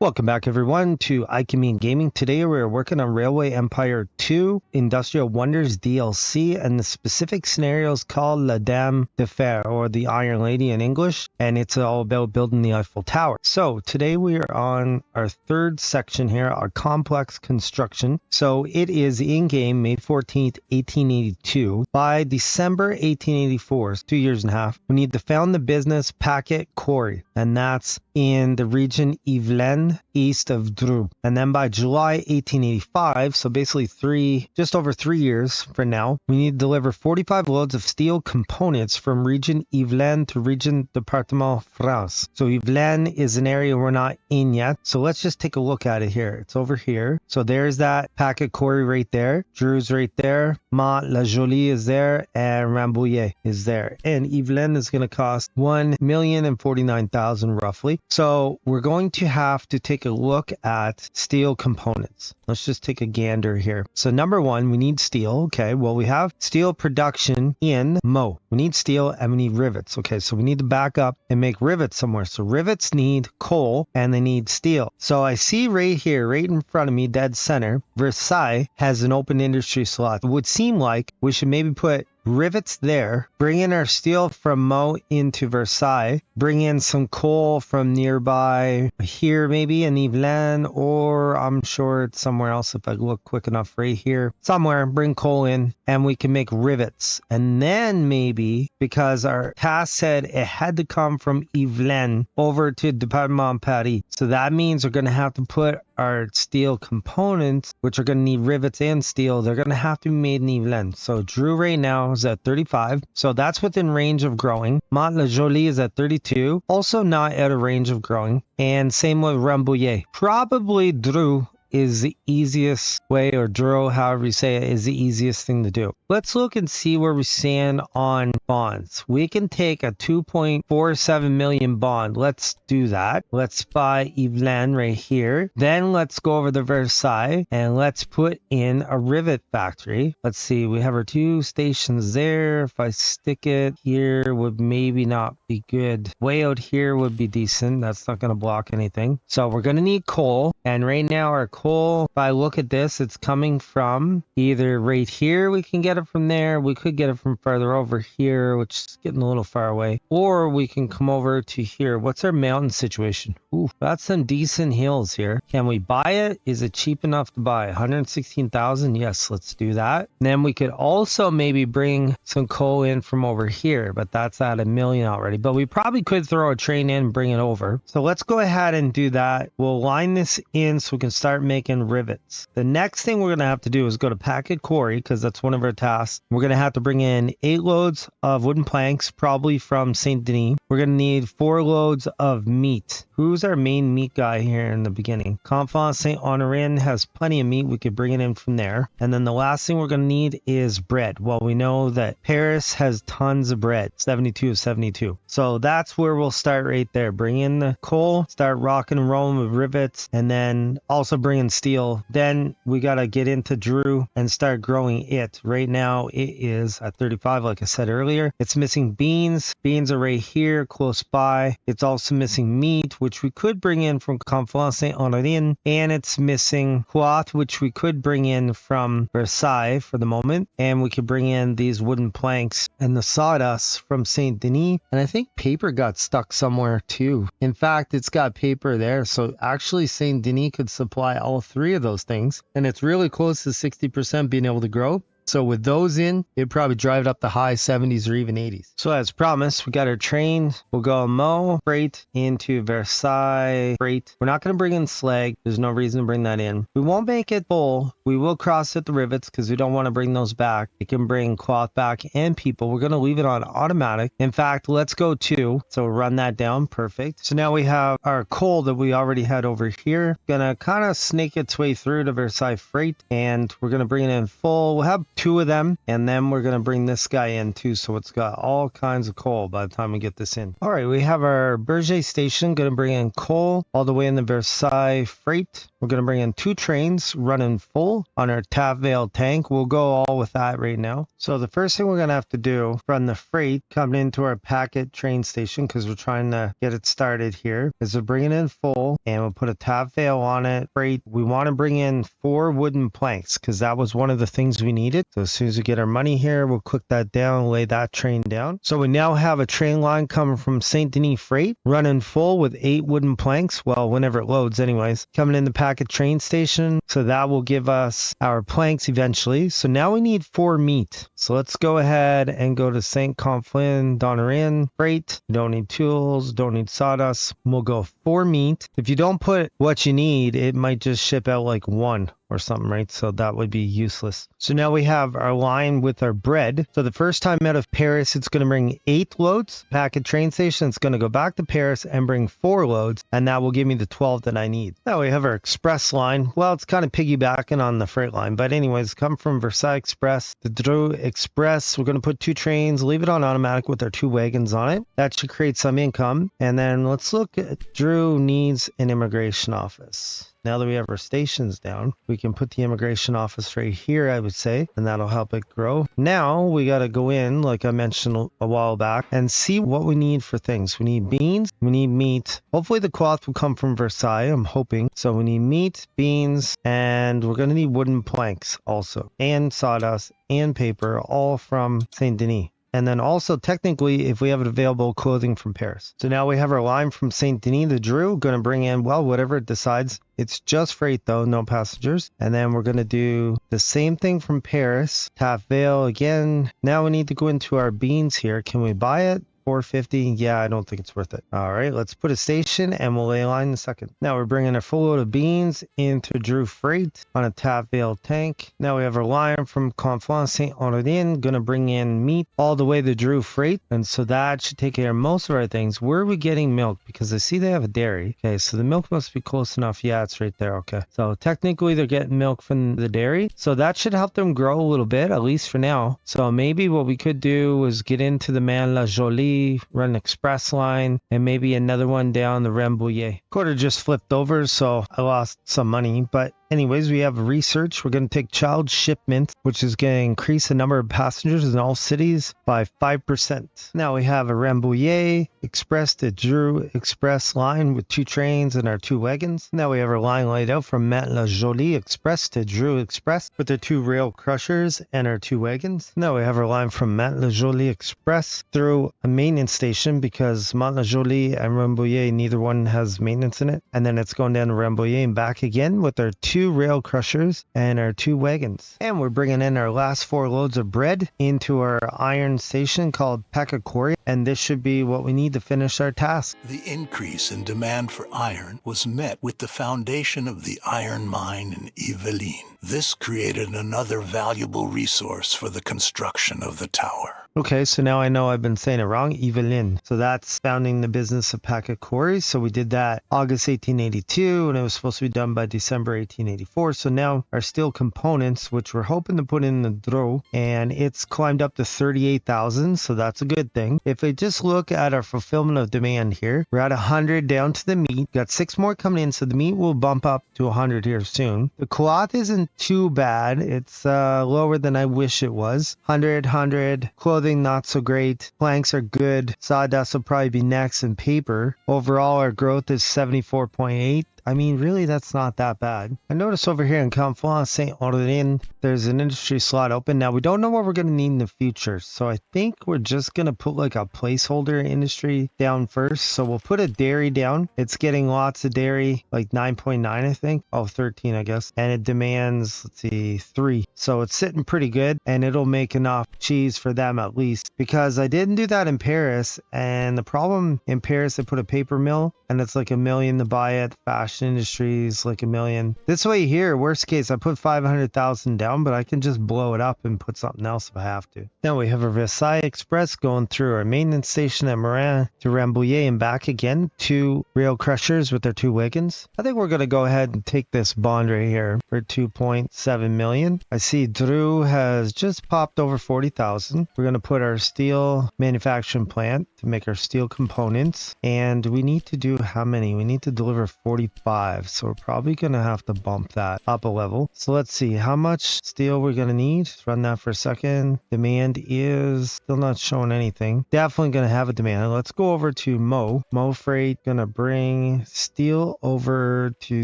Welcome back everyone to Ikemean Gaming. Today we're working on Railway Empire 2 Industrial Wonders DLC, and the specific scenario is called La Dame De Fer, or the Iron Lady in English, and it's all about building the Eiffel Tower. So today we are on our third section here, our complex construction. So it is in-game May 14th, 1882. By December 1884, it's 2 years and a half, we need to found the business Paquet Quarry, and that's in the region Yvelines, east of Dreux. And then by July 1885, so basically just over 3 years from now, we need to deliver 45 loads of steel components from region Yvelines to region Département France. So Yvelines is an area we're not in yet. So let's just take a look at it here. It's over here. So there's that Paquet Quarry right there. Dreux right there. Mont La Jolie is there. And Rambouillet is there. And Yvelines is going to cost 1,049,000 roughly. So we're going to have to take a look at steel components. Let's just take a gander here. So number one, we need steel. Okay, well, we have steel production in Mo. We need steel and we need rivets. Okay, so we need to back up and make rivets somewhere. So rivets need coal and they need steel. So I see right here, right in front of me, dead center, Versailles has an open industry slot. It would seem like we should maybe put rivets there, bring in our steel from Mo into Versailles, bring in some coal from nearby here, maybe in Yvelines, or I'm sure it's somewhere else if I look quick enough right here. Somewhere, bring coal in and we can make rivets. And then maybe, because our task said it had to come from Yvelines over to Département Paris, so that means we're going to have to put our steel components, which are going to need rivets and steel, they're going to have to be made in Yvelines. So Dreux right now is at 35, so that's within range of growing. Mont La Jolie is at 32, also not out of range of growing. And same with Rambouillet. Probably Dreux is the easiest way, or Dreux, however you say it, is the easiest thing to do. Let's look and see where we stand on bonds. We can take a 2.47 million bond. Let's do that. Let's buy Yvelines right here. Then let's go over to Versailles and let's put in a rivet factory. Let's see, we have our two stations there. If I stick it here, would maybe not be good. Way out here would be decent. That's not going to block anything. So we're going to need coal. And right now our coal, if I look at this, it's coming from either right here, we can get it from there, we could get it from further over here, which is getting a little far away, or we can come over to here. What's our mountain situation? Ooh, that's some decent hills here. Can we buy it? Is it cheap enough to buy? 116,000? Yes, let's do that. And then we could also maybe bring some coal in from over here, but that's at 1 million already. But we probably could throw a train in and bring it over. So let's go ahead and do that. We'll line this in so we can start making rivets. The next thing we're going to have to do is go to Paquet Quarry, because that's one of our tasks. We're going to have to bring in 8 loads of wooden planks, probably from Saint Denis. We're going to need 4 loads of meat. Who's our main meat guy here in the beginning? Conflans Saint Honorin has plenty of meat. We could bring it in from there. And then the last thing we're going to need is bread. Well, we know that Paris has tons of bread, 72 of 72. So that's where we'll start right there. Bring in the coal, start rocking and rolling with rivets, and then also bring in steel. Then we got to get into Dreux and start growing it. Right now it is at 35, like I said earlier. It's missing beans. Beans are right here close by. It's also missing meat, which we could bring in from Conflans Saint Honorin, and it's missing cloth, which we could bring in from Versailles for the moment, and we could bring in these wooden planks and the sawdust from Saint Denis. And I think paper got stuck somewhere too. In fact, it's got paper there, so actually Saint Denis could supply all 3 of those things, and it's really close to 60% being able to grow. So with those in, it'd probably drive it up to high 70s or even 80s. So as promised, we got our train. We'll go Mo freight into Versailles freight. We're not going to bring in slag. There's no reason to bring that in. We won't make it full. We will cross at the rivets because we don't want to bring those back. It can bring cloth back and people. We're going to leave it on automatic. In fact, let's go 2. So run that down. Perfect. So now we have our coal that we already had over here. Gonna kind of snake its way through to Versailles freight, and we're going to bring it in full. We'll have 2 of them, and then we're going to bring this guy in too, so it's got all kinds of coal by the time we get this in. All right, we have our Berger station, going to bring in coal all the way in the Versailles freight. We're going to bring in 2 trains running full on our Tavale tank. We'll go all with that right now. So the first thing we're going to have to do from the freight coming into our Paquet train station, because we're trying to get it started here, is we're bringing in full, and we'll put a Tavale on it. Freight, we want to bring in 4 wooden planks, because that was one of the things we needed. So as soon as we get our money here, we'll click that down, lay that train down. So we now have a train line coming from Saint Denis freight, running full with 8 wooden planks. Well, whenever it loads anyways, coming in the Paquet train station. So that will give us our planks eventually. So now we need 4 meat. So let's go ahead and go to St. Conflin, Donnerin freight. You don't need tools, don't need sawdust. We'll go 4 meat. If you don't put what you need, it might just ship out like 1 or something, right? So that would be useless. So now we have our line with our bread. So the first time out of Paris, it's going to bring 8 loads. Paquet train station, it's going to go back to Paris and bring 4 loads, and that will give me the 12 that I need. Now we have our express line. Well, it's kind of piggybacking on the freight line, but anyways, come from Versailles Express, the Dreux Express. We're going to put 2 trains, leave it on automatic with our 2 wagons on it. That should create some income. And then let's look at Dreux needs an immigration office. Now that we have our stations down, we can put the immigration office right here, I would say, and that'll help it grow. Now we got to go in, like I mentioned a while back, and see what we need for things. We need beans, we need meat. Hopefully the cloth will come from Versailles, I'm hoping. So we need meat, beans, and we're going to need wooden planks also, and sawdust and paper, all from Saint Denis. And then also technically if we have available clothing from Paris. So now we have our line from Saint Denis, the Dreux, going to bring in, well, whatever it decides. It's just freight though, no passengers. And then we're going to do the same thing from Paris. Tavale again. Now we need to go into our beans here. Can we buy it? $4.50. Yeah, I don't think it's worth it. All right, let's put a station and we'll lay a line in a second. Now we're bringing a full load of beans into Dreux freight on a Tavale tank. Now we have our line from Conflans Saint-Honorine, gonna bring in meat all the way to Dreux freight, and so that should take care of most of our things. Where are we getting milk? Because I see they have a dairy. Okay, so the milk must be close enough. Yeah, it's right there. Okay, so technically they're getting milk from the dairy, so that should help them grow a little bit, at least for now. So maybe what we could do is get into the Man La Jolie, run an express line, and maybe another one down the Rambouillet. Quarter just flipped over, so I lost some money, but anyways, we have research. We're going to take child shipment, which is going to increase the number of passengers in all cities by 5%. Now we have a Rambouillet Express to Dreux Express line with 2 trains and our 2 wagons. Now we have our line laid out from Mantes La Jolie Express to Dreux Express with their 2 rail crushers and our 2 wagons. Now we have our line from Mantes La Jolie Express through a maintenance station, because Mantes La Jolie and Rambouillet, neither one has maintenance in it. And then it's going down to Rambouillet and back again with our 2 rail crushers and our 2 wagons. And we're bringing in our last 4 loads of bread into our iron station called Paquet Quarry, and this should be what we need to finish our task. The increase in demand for iron was met with the foundation of the iron mine in Yvelines. This created another valuable resource for the construction of the tower. Okay, so now I know I've been saying it wrong. Yvelines. So that's founding the business of Paquet Quarry. So we did that August 1882, and it was supposed to be done by December 1884. So now our steel components, which we're hoping to put in the Dreux, and it's climbed up to 38,000. So that's a good thing. If we just look at our fulfillment of demand here, we're at 100 down to the meat. Got 6 more coming in, so the meat will bump up to 100 here soon. The cloth isn't too bad. It's lower than I wish it was. 100. Clothing not so great. Planks are good. Sawdust will probably be next, and paper. Overall, our growth is 74.8. I mean, really, that's not that bad. I notice over here in Conflans Saint-Honorine, there's an industry slot open. Now, we don't know what we're going to need in the future, so I think we're just going to put like a placeholder industry down first. So we'll put a dairy down. It's getting lots of dairy, like 9.9, I think. Oh, 13, I guess. And it demands, let's see, 3. So it's sitting pretty good, and it'll make enough cheese for them at least. Because I didn't do that in Paris, and the problem in Paris, they put a paper mill, and it's like $1 million to buy it, fast Fashion industries, like 1 million. This way here, worst case, I put 500,000 down, but I can just blow it up and put something else if I have to. Now we have a Versailles Express going through our maintenance station at Morin to Rambouillet and back again. 2 rail crushers with their 2 wagons. I think we're going to go ahead and take this bond right here for 2.7 million. I see Dreux has just popped over 40,000. We're going to put our steel manufacturing plant to make our steel components, and we need to do how many? We need to deliver 45, so we're probably going to have to bump that up a level. So let's see how much steel we're going to need. Let's run that for a second. Demand is still not showing anything. Definitely going to have a demand. Let's go over to Mo Freight, going to bring steel over to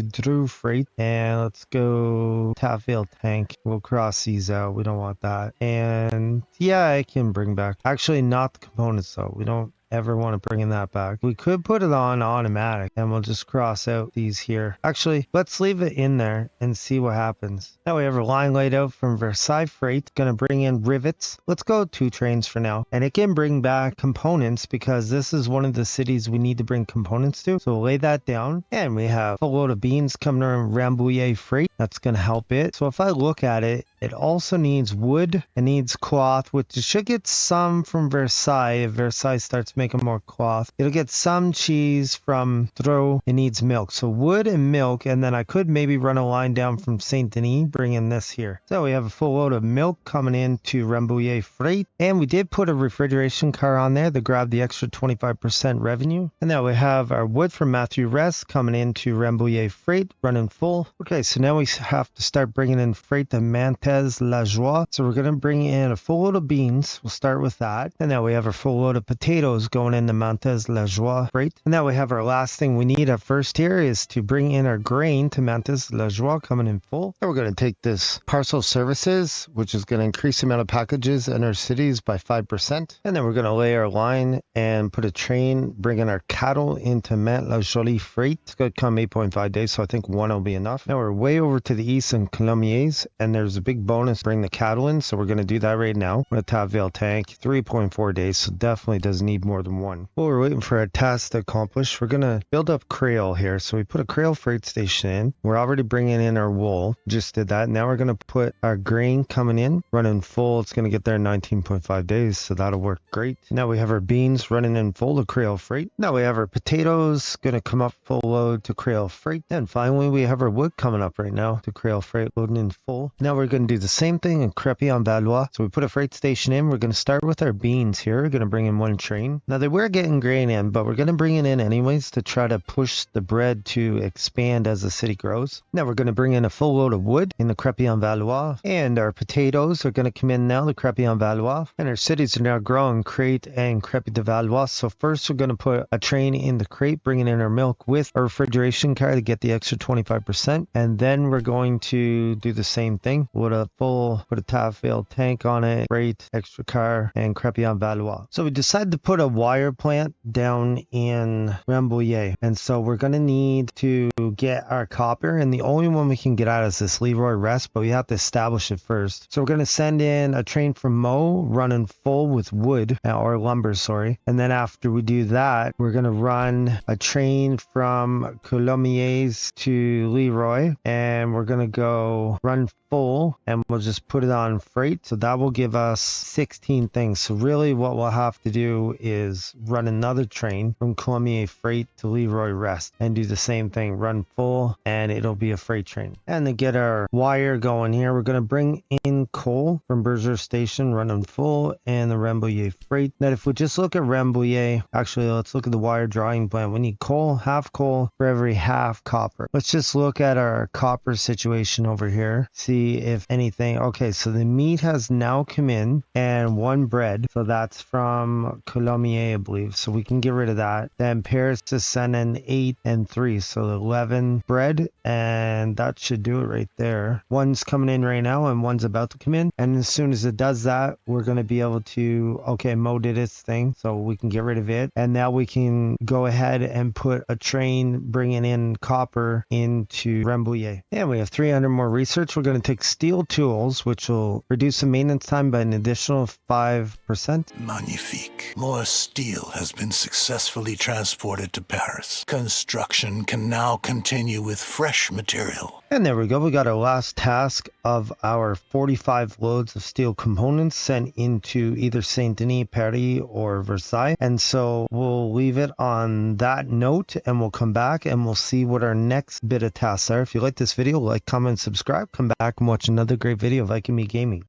Dreux Freight, and let's go Tafville Tank. We'll cross these out. We don't want that. And yeah, I can bring back, actually not the components though. We don't ever want to bring in that back. We could put it on automatic and we'll just cross out these here. Actually, let's leave it in there and see what happens. Now we have a line laid out from Versailles Freight. Gonna bring in rivets. Let's go 2 trains for now. And it can bring back components because this is one of the cities we need to bring components to. So we'll lay that down. And we have a load of beans coming around Rambouillet Freight. That's gonna help it. So if I look at it, it also needs wood. It needs cloth, which it should get some from Versailles. If Versailles starts making more cloth, it'll get some cheese from Dreux. It needs milk. So wood and milk, and then I could maybe run a line down from Saint Denis, bring in this here. So we have a full load of milk coming in to Rambouillet Freight, and we did put a refrigeration car on there to grab the extra 25% revenue. And now we have our wood from Matthew Rest coming into Rambouillet Freight, running full. Okay, so now we have to start bringing in freight to La Joie. So we're going to bring in a full load of beans. We'll start with that. And now we have our full load of potatoes going into La Joie Freight. And now we have our last thing we need at first here is to bring in our grain to La Joie coming in full. And we're going to take this parcel services, which is going to increase the amount of packages in our cities by 5%. And then we're going to lay our line and put a train, bringing our cattle into La Jolie Freight. It's going to come 8.5 days, so I think 1 will be enough. Now we're way over to the east in Colomiers, and there's a big bonus, bring the cattle in, so we're going to do that right now. With Tafville Tank, 3.4 days, so definitely doesn't need more than 1. While we're waiting for our task to accomplish, we're going to build up Creole here. So we put a Creole freight station in. We're already bringing in our wool. Just did that. Now we're going to put our grain coming in, running full. It's going to get there in 19.5 days, so that'll work great. Now we have our beans running in full to Creole Freight. Now we have our potatoes going to come up full load to Creole Freight. And finally, we have our wood coming up right now to Creole Freight, loading in full. Now we're going to do the same thing in Crépy-en-Valois. So we put a freight station in. We're going to start with our beans here. We're going to bring in 1 train. Now they were getting grain in, but we're going to bring it in anyways to try to push the bread to expand as the city grows. Now we're going to bring in a full load of wood in the Crépy-en-Valois, and our potatoes are going to come in now, the Crépy-en-Valois, and our cities are now growing, Crête and Crépy-de-Valois. So first we're going to put a train in the Crête, bringing in our milk with a refrigeration car to get the extra 25%, and then we're going to do the same thing with put a Tafville tank on it, freight, extra car, and Crépy-en-Valois. So we decided to put a wire plant down in Rambouillet, and so we're going to need to get our copper, and the only one we can get out is this Leroy Rest, but we have to establish it first. So we're going to send in a train from Mo running full with wood, or lumber, sorry, and then after we do that, we're going to run a train from Colomiers to Leroy, and we're going to go run full, and we'll just put it on freight. So that will give us 16 things. So really what we'll have to do is run another train from Colomiers Freight to Leroy Rest and do the same thing, run full, and it'll be a freight train. And to get our wire going here, we're going to bring in coal from Berger Station running full and the Rambouillet Freight. Now if we just look at Rambouillet, actually let's look at the wire drawing plan. We need coal for every half copper. Let's just look at our copper situation over here, see if anything. Okay, so the meat has now come in, and 1 bread, so that's from Colomiers, I believe, so we can get rid of that. Then Paris is sending 8 and 3, so 11 bread, and that should do it right there. 1's coming in right now and 1's about to come come in. And as soon as it does that, we're going to be able to, okay, Mo did its thing, so we can get rid of it. And now we can go ahead and put a train bringing in copper into Rambouillet. And we have 300 more research. We're going to take steel tools, which will reduce the maintenance time by an additional 5%. Magnifique. More steel has been successfully transported to Paris. Construction can now continue with fresh material. And there we go. We got our last task of our 45 loads of steel components sent into either Saint Denis, Paris, or Versailles. And so we'll leave it on that note, and we'll come back and we'll see what our next bit of tasks are. If you like this video, like, comment, subscribe. Come back and watch another great video of Viking Me Gaming.